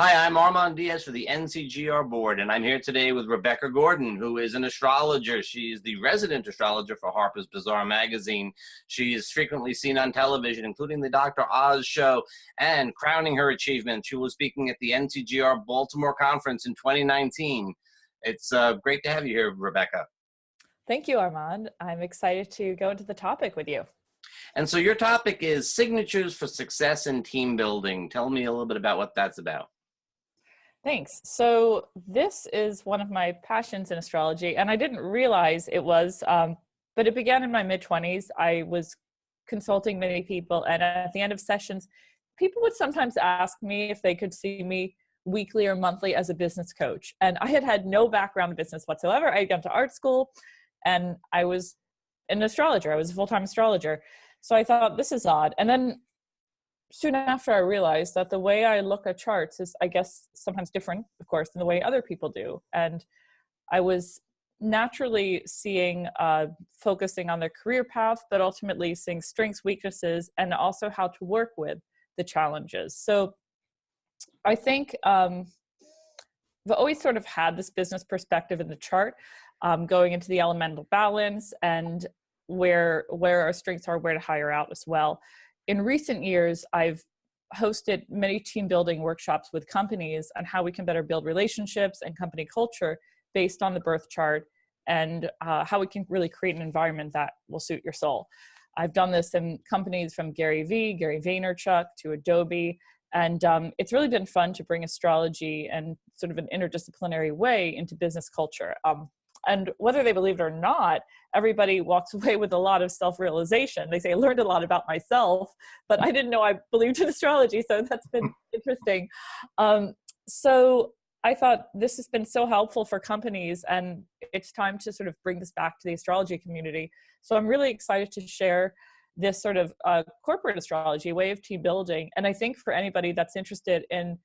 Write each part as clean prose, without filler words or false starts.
Hi, I'm Armand Diaz for the NCGR board, and I'm here today with Rebecca Gordon, who is an astrologer. She is the resident astrologer for Harper's Bazaar magazine. She is frequently seen on television, including the Dr. Oz show, and crowning her achievement, she was speaking at the NCGR Baltimore conference in 2019. It's great to have you here, Rebecca. Thank you, Armand. I'm excited to go into the topic with you. And so your topic is signatures for success in team building. Tell me a little bit about what that's about. Thanks. So this is one of my passions in astrology, and I didn't realize it was, but it began in my mid-20s. I was consulting many people, and at the end of sessions, people would sometimes ask me if they could see me weekly or monthly as a business coach. And I had had no background in business whatsoever. I had gone to art school, and I was an astrologer. I was a full-time astrologer. So I thought, this is odd. And then soon after, I realized that the way I look at charts is, I guess, sometimes different, of course, than the way other people do. And I was naturally seeing, focusing on their career path, but ultimately seeing strengths, weaknesses, and also how to work with the challenges. So I think I've always sort of had this business perspective in the chart, going into the elemental balance and where our strengths are, where to hire out as well. In recent years, I've hosted many team building workshops with companies on how we can better build relationships and company culture based on the birth chart, and how we can really create an environment that will suit your soul. I've done this in companies from Gary Vaynerchuk to Adobe, and it's really been fun to bring astrology and sort of an interdisciplinary way into business culture. And whether they believe it or not, everybody walks away with a lot of self-realization. They say, I learned a lot about myself, but I didn't know I believed in astrology. So that's been interesting. So I thought this has been so helpful for companies, and it's time to sort of bring this back to the astrology community. So I'm really excited to share this sort of corporate astrology way of team building. And I think for anybody that's interested in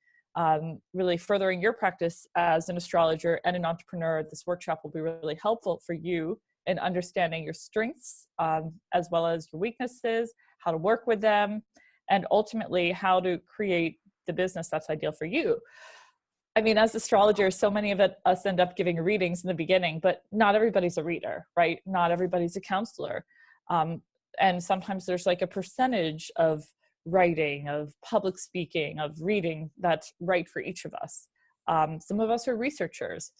really furthering your practice as an astrologer and an entrepreneur, this workshop will be really helpful for you in understanding your strengths, as well as your weaknesses, how to work with them, and ultimately how to create the business that's ideal for you. I mean, as astrologers, so many of us end up giving readings in the beginning, but not everybody's a reader, right? Not everybody's a counselor. And sometimes there's like a percentage of writing, of public speaking, of reading that's right for each of us. Some of us are researchers.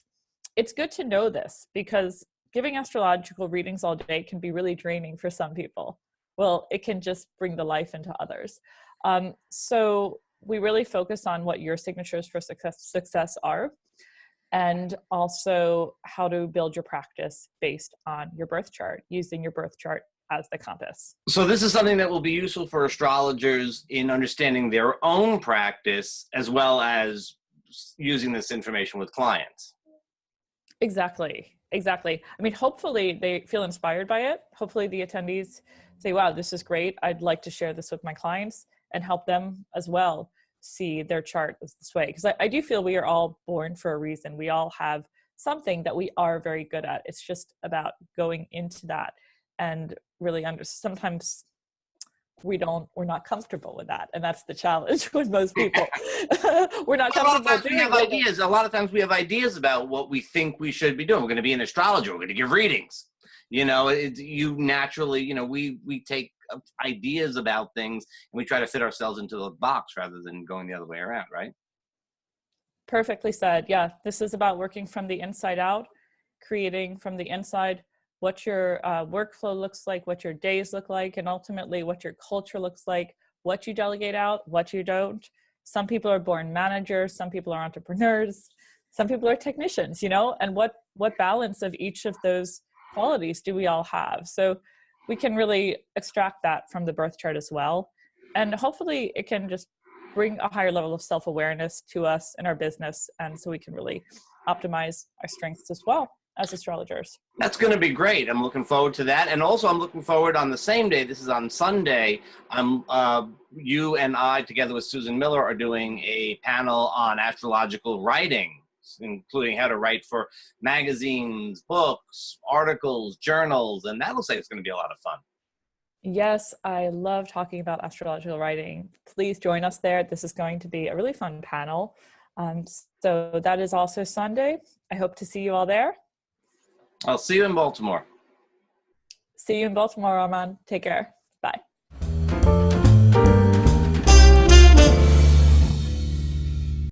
It's good to know this because giving astrological readings all day can be really draining for some people. Well, it can just bring the life into others. So we really focus on what your signatures for success are, and also how to build your practice based on your birth chart, using your birth chart as the compass. So this is something that will be useful for astrologers in understanding their own practice, as well as using this information with clients. Exactly. I mean, hopefully they feel inspired by it. Hopefully the attendees say, wow, this is great. I'd like to share this with my clients and help them as well see their chart this way. Because I do feel we are all born for a reason. We all have something that we are very good at. It's just about going into that and really sometimes we're not comfortable with that. And that's the challenge with most people. We're not comfortable. A lot of times we have ideas about what we think we should be doing. We're going to be an astrologer. We're going to give readings. You know, you naturally, you know, we take ideas about things and we try to fit ourselves into the box rather than going the other way around, right? Perfectly said. Yeah. This is about working from the inside out, creating from the inside what your workflow looks like, what your days look like, and ultimately what your culture looks like, what you delegate out, what you don't. Some people are born managers, some people are entrepreneurs, some people are technicians, you know, and what balance of each of those qualities do we all have? So we can really extract that from the birth chart as well. And hopefully it can just bring a higher level of self-awareness to us in our business. And so we can really optimize our strengths as well as astrologers. That's going to be great. I'm looking forward to that. And also I'm looking forward on the same day, this is on Sunday, you and I, together with Susan Miller, are doing a panel on astrological writing, including how to write for magazines, books, articles, journals. And that looks like it's going to be a lot of fun. Yes, I love talking about astrological writing. Please join us there. This is going to be a really fun panel. So that is also Sunday. I hope to see you all there. I'll see you in Baltimore. See you in Baltimore, Armand. Take care.